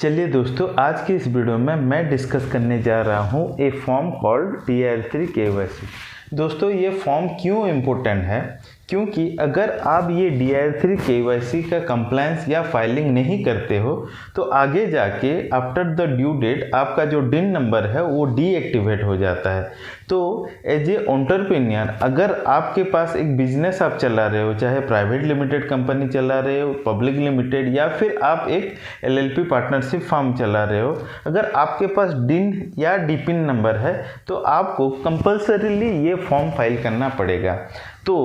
चलिए दोस्तों, आज की इस वीडियो में मैं डिस्कस करने जा रहा हूँ ए फॉर्म कॉल्ड DR3 KYC। दोस्तों, ये फॉर्म क्यों इम्पोर्टेंट है? क्योंकि अगर आप ये DR3 KYC का कंप्लायंस या फाइलिंग नहीं करते हो तो आगे जाके आफ्टर द ड्यू डेट आपका जो डिन नंबर है वो डीएक्टिवेट हो जाता है। तो एज ए एंटरप्रेन्योर, अगर आपके पास एक बिजनेस आप चला रहे हो, चाहे प्राइवेट लिमिटेड कंपनी चला रहे हो, पब्लिक लिमिटेड, या फिर आप एक LLP पार्टनरशिप फर्म चला रहे हो, अगर आपके पास डिन या डीपिन नंबर है तो आपको कंपल्सरीली ये फॉर्म फाइल करना पड़ेगा। तो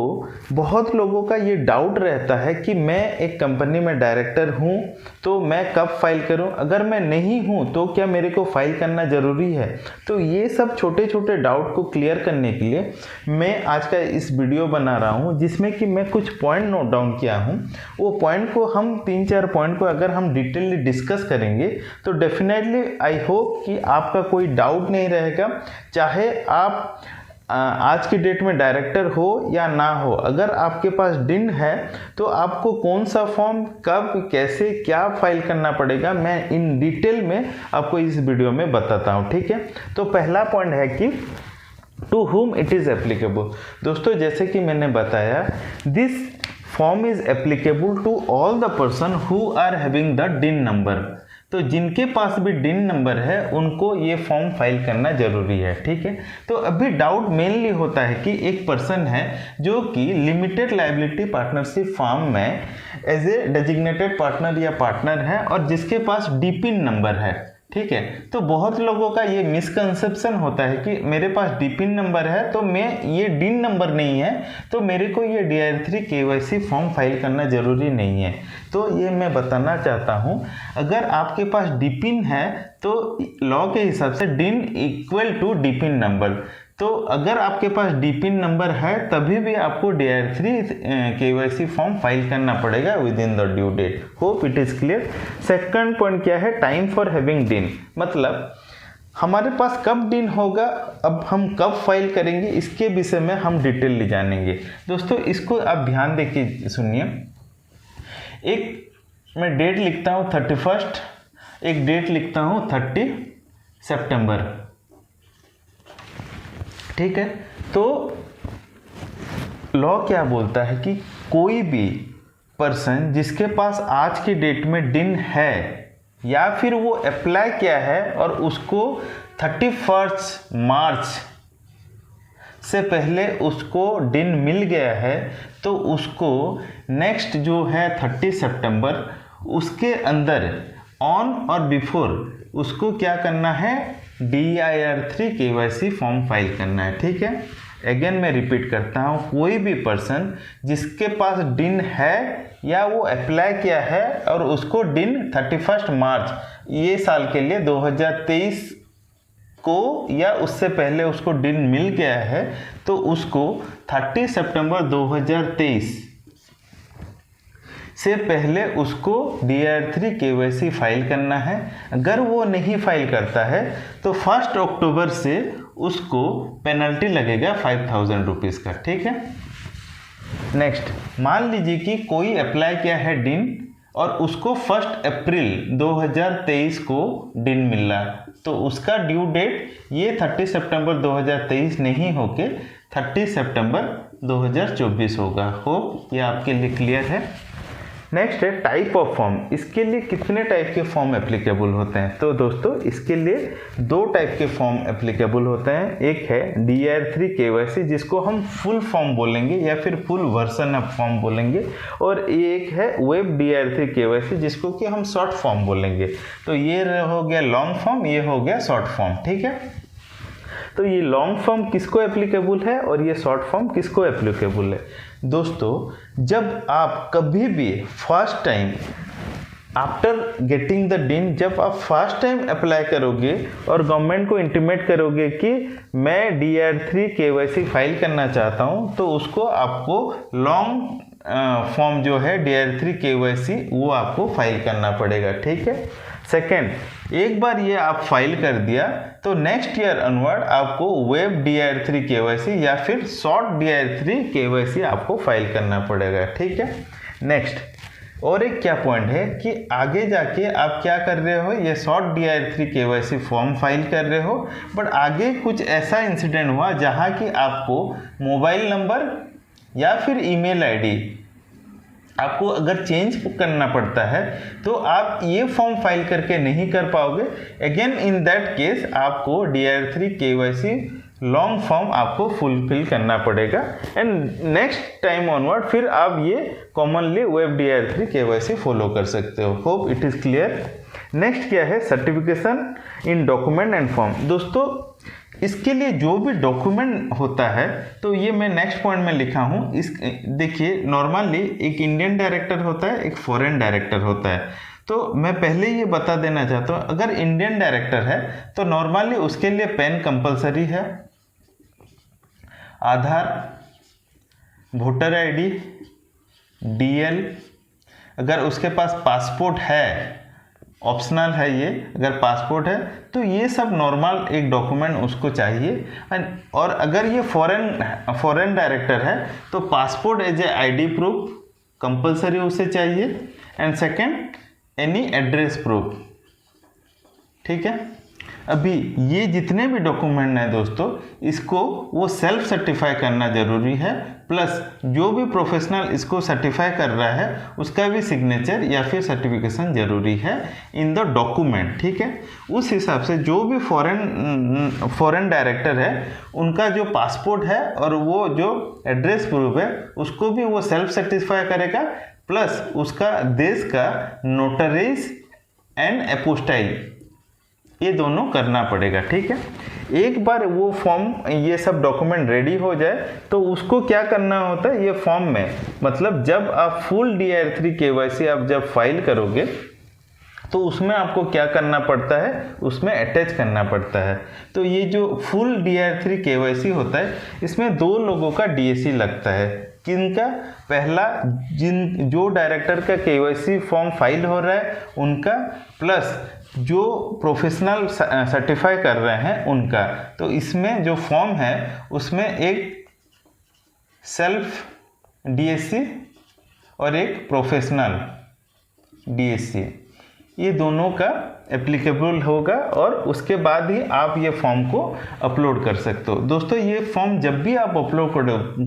बहुत लोगों का ये डाउट रहता है कि मैं एक कंपनी में डायरेक्टर हूँ तो मैं कब फाइल करूँ, अगर मैं नहीं हूँ तो क्या मेरे को फाइल करना ज़रूरी है? तो ये सब छोटे छोटे डाउट को क्लियर करने के लिए मैं आज का इस वीडियो बना रहा हूँ, जिसमें कि मैं कुछ पॉइंट नोट डाउन किया हूँ। वो पॉइंट को हम 3-4 पॉइंट को अगर हम डिटेलली डिस्कस करेंगे तो डेफिनेटली आई होप कि आपका कोई डाउट नहीं रहेगा, चाहे आप आज की डेट में डायरेक्टर हो या ना हो। अगर आपके पास डिन है तो आपको कौन सा फॉर्म कब कैसे क्या फाइल करना पड़ेगा, मैं इन डिटेल में आपको इस वीडियो में बताता हूँ। ठीक है, तो पहला पॉइंट है कि to whom it is applicable. दोस्तों, जैसे कि मैंने बताया, this form is applicable to all the person who are having the DIN number. तो जिनके पास भी डिन नंबर है उनको ये फॉर्म फाइल करना जरूरी है। ठीक है, तो अभी डाउट मेनली होता है कि एक पर्सन है जो कि लिमिटेड लायबिलिटी पार्टनरशिप फर्म में एज ए डेजिग्नेटेड पार्टनर या पार्टनर है और जिसके पास डीपिन नंबर है। ठीक है, तो बहुत लोगों का ये मिसकंसेप्शन होता है कि मेरे पास डीपिन नंबर है तो मैं ये डिन नंबर नहीं है तो मेरे को ये DR3 KYC फॉर्म फाइल करना ज़रूरी नहीं है। तो ये मैं बताना चाहता हूँ, अगर आपके पास डीपिन है तो लॉ के हिसाब से डिन इक्वल टू डीपिन नंबर। तो अगर आपके पास डीपिन नंबर है तभी भी आपको DR3 KYC फॉर्म फाइल करना पड़ेगा within the due date. Hope it is clear. Second point क्या है? टाइम फॉर हैविंग डिन, मतलब हमारे पास कब डिन होगा, अब हम कब फाइल करेंगे, इसके विषय में हम डिटेल जानेंगे। दोस्तों, इसको आप ध्यान देके सुनिए। एक मैं डेट लिखता हूँ 31, एक डेट लिखता हूँ 30 सितंबर। ठीक है, तो लॉ क्या बोलता है कि कोई भी पर्सन जिसके पास आज की डेट में डिन है या फिर वो अप्लाई किया है और उसको 31 मार्च से पहले उसको डिन मिल गया है, तो उसको नेक्स्ट जो है 30 सितंबर उसके अंदर ऑन और बिफोर उसको क्या करना है? DR3 KYC फॉर्म फाइल करना है। ठीक है, अगेन मैं रिपीट करता हूँ, कोई भी पर्सन जिसके पास डिन है या वो अप्लाई किया है और उसको डिन 31 मार्च ये साल के लिए 2023 को या उससे पहले उसको डिन मिल गया है, तो उसको 30 सितंबर 2023 से पहले उसको DR3 KYC फाइल करना है। अगर वो नहीं फाइल करता है तो 1 अक्टूबर से उसको पेनल्टी लगेगा 5000 रुपीज़ का। ठीक है, नेक्स्ट, मान लीजिए कि कोई अप्लाई किया है डिन और उसको 1 अप्रैल 2023 को डिन मिला, तो उसका ड्यू डेट ये 30 सितंबर 2023 नहीं होके 30 सितंबर 2024 होगा। होप ये आपके लिए क्लियर है। नेक्स्ट है टाइप ऑफ फॉर्म। इसके लिए कितने टाइप के फॉर्म एप्लीकेबल होते हैं? तो दोस्तों, इसके लिए 2 टाइप के फॉर्म एप्लीकेबल होते हैं। एक है DR3 KYC जिसको हम फुल फॉर्म बोलेंगे या फिर फुल वर्जन ऑफ फॉर्म बोलेंगे, और एक है वेब DR3 KYC जिसको कि हम शॉर्ट फॉर्म बोलेंगे। तो ये हो गया लॉन्ग फॉर्म, ये हो गया शॉर्ट फॉर्म। ठीक है, तो ये लॉन्ग फॉर्म किसको एप्लीकेबल है और ये शॉर्ट फॉर्म किसको एप्लीकेबल है? दोस्तों, जब आप कभी भी first time after getting the डिन, जब आप फर्स्ट टाइम अप्लाई करोगे और गवर्नमेंट को इंटीमेट करोगे कि मैं DR3 KYC फाइल करना चाहता हूँ, तो उसको आपको लॉन्ग फॉर्म जो है DR3 KYC वो आपको फाइल करना पड़ेगा। ठीक है, सेकेंड, एक बार ये आप फाइल कर दिया तो नेक्स्ट ईयर अनवर्ड आपको वेब DR3 KYC या फिर शॉर्ट DR3 KYC आपको फाइल करना पड़ेगा। ठीक है, नेक्स्ट, और एक क्या पॉइंट है कि आगे जाके आप क्या कर रहे हो, ये short DIR3 KYC form file कर रहे हो, बट आगे कुछ ऐसा इंसिडेंट हुआ जहाँ कि आपको मोबाइल नंबर या फिर ईमेल आईडी आपको अगर चेंज करना पड़ता है तो आप ये फॉर्म फाइल करके नहीं कर पाओगे। अगेन इन दैट केस आपको DIR3 KYC लॉन्ग फॉर्म आपको फुलफिल करना पड़ेगा एंड नेक्स्ट टाइम ऑनवर्ड फिर आप ये commonly web DIR3 KYC follow कर सकते हो। Hope it is clear. Next क्या है, certification in document and form. दोस्तों इसके लिए जो भी डॉक्यूमेंट होता है तो ये मैं नेक्स्ट पॉइंट में लिखा हूँ। इस देखिए नॉर्मली एक इंडियन डायरेक्टर होता है, एक फॉरेन डायरेक्टर होता है। तो मैं पहले ये बता देना चाहता हूँ, अगर इंडियन डायरेक्टर है तो नॉर्मली उसके लिए पेन कंपलसरी है, आधार, वोटर आईडी, DL, अगर उसके पास पासपोर्ट है, ऑप्शनल है ये, अगर पासपोर्ट है तो ये सब नॉर्मल एक डॉक्यूमेंट उसको चाहिए। और अगर ये फॉरेन डायरेक्टर है तो passport as a ID proof compulsory उसे चाहिए and second any address proof. ठीक है, अभी ये जितने भी डॉक्यूमेंट हैं दोस्तों, इसको वो सेल्फ सर्टिफाई करना ज़रूरी है, प्लस जो भी प्रोफेशनल इसको सर्टिफाई कर रहा है उसका भी सिग्नेचर या फिर सर्टिफिकेशन ज़रूरी है इन द डॉक्यूमेंट। ठीक है, उस हिसाब से जो भी फॉरेन डायरेक्टर है उनका जो पासपोर्ट है और वो जो एड्रेस प्रूफ है उसको भी वो सेल्फ सर्टिफाई करेगा, प्लस उसका देश का नोटरीज एंड एपोस्टाइल ये दोनों करना पड़ेगा। ठीक है, एक बार वो फॉर्म ये सब डॉक्यूमेंट रेडी हो जाए तो उसको क्या करना होता है, ये फॉर्म में मतलब जब आप फुल DIR3 KYC आप जब फाइल करोगे तो उसमें आपको क्या करना पड़ता है, उसमें अटैच करना पड़ता है। तो ये जो फुल DIR3 KYC होता है इसमें 2 लोगों का DAC लगता है। किनका, पहला जो डायरेक्टर का KYC फॉर्म फाइल हो रहा है उनका, प्लस जो प्रोफेशनल सर्टिफाई कर रहे हैं उनका। तो इसमें जो फॉर्म है उसमें एक सेल्फ DAC और एक प्रोफेशनल DAC ये दोनों का एप्लीकेबल होगा और उसके बाद ही आप ये फॉर्म को अपलोड कर सकते हो। दोस्तों ये फॉर्म जब भी आप अपलोड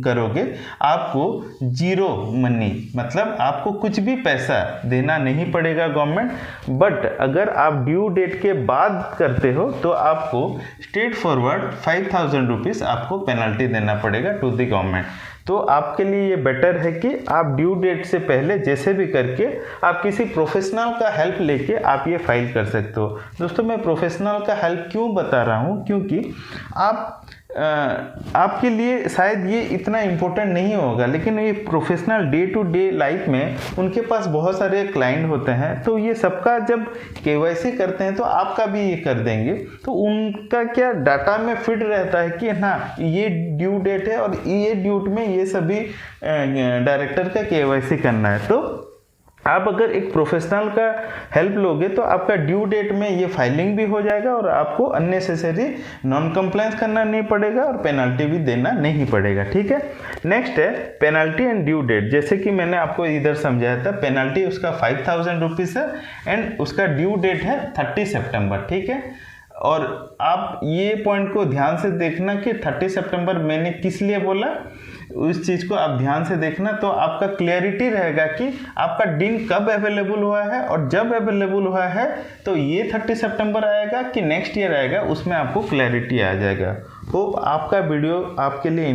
करोगे आपको जीरो मनी मतलब आपको कुछ भी पैसा देना नहीं पड़ेगा गवर्नमेंट, बट अगर आप ड्यू डेट के बाद करते हो तो आपको स्ट्रेट फॉरवर्ड 5000 रुपीज़ आपको पेनल्टी देना पड़ेगा टू द गवर्नमेंट। तो आपके लिए ये बेटर है कि आप ड्यू डेट से पहले जैसे भी करके आप किसी प्रोफेशनल का हेल्प लेके आप ये फाइल कर सकते हो। दोस्तों मैं प्रोफेशनल का हेल्प क्यों बता रहा हूँ, क्योंकि आपके लिए शायद ये इतना इम्पोर्टेंट नहीं होगा, लेकिन ये professional day to day life में उनके पास बहुत सारे क्लाइंट होते हैं, तो ये सबका जब KYC करते हैं तो आपका भी ये कर देंगे। तो उनका क्या डाटा में फिट रहता है कि हाँ ये ड्यू डेट है और ये ड्यूट में ये सभी डायरेक्टर का KYC करना है। तो आप अगर एक प्रोफेशनल का हेल्प लोगे तो आपका ड्यू डेट में ये फाइलिंग भी हो जाएगा और आपको अननेसेसरी नॉन कंप्लायंस करना नहीं पड़ेगा और पेनल्टी भी देना नहीं पड़ेगा। ठीक है, नेक्स्ट है पेनल्टी एंड ड्यू डेट। जैसे कि मैंने आपको इधर समझाया था, पेनल्टी उसका 5000 रुपीज़ है एंड उसका ड्यू डेट है 30 सितंबर। ठीक है, और आप ये पॉइंट को ध्यान से देखना कि 30 सितंबर मैंने किस लिए बोला, उस चीज़ को आप ध्यान से देखना तो आपका क्लैरिटी रहेगा कि आपका दिन कब अवेलेबल हुआ है, और जब अवेलेबल हुआ है तो ये 30 सितंबर आएगा कि नेक्स्ट ईयर आएगा, उसमें आपको क्लैरिटी आ जाएगा। होप आपका वीडियो आपके लिए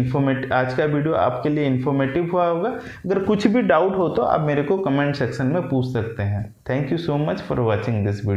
आज का वीडियो आपके लिए इन्फॉर्मेटिव हुआ होगा। अगर कुछ भी डाउट हो तो आप मेरे को कमेंट सेक्शन में पूछ सकते हैं। Thank you so much for watching this video.